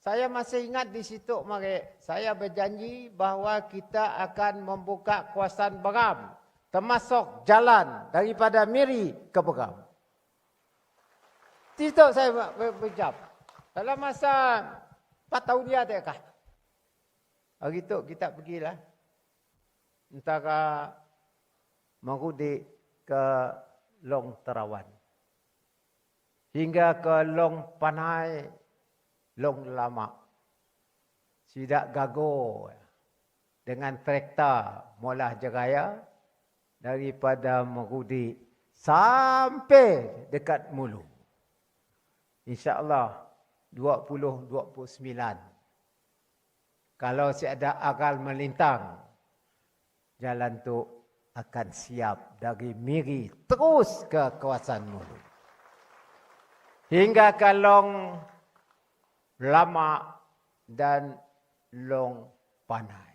Saya masih ingat di situ, saya berjanji bahawa kita akan membuka kawasan Beram, termasuk jalan daripada Miri ke Beram. Di situ saya berjam. Dalam masa 4 tahun dia adakah? Hari itu kita pergilah. Antara Merudik ke Long Terawan. Hingga ke Long Panai, Long Lama. Sidak Gago. Dengan traktor Molah Jeraya. Daripada Merudik sampai dekat Mulu. InsyaAllah 2029. Kalau ada akal melintang, jalan tu akan siap dari Miri terus ke kawasan Mulu. Hingga ke Long Lama dan Long Panai.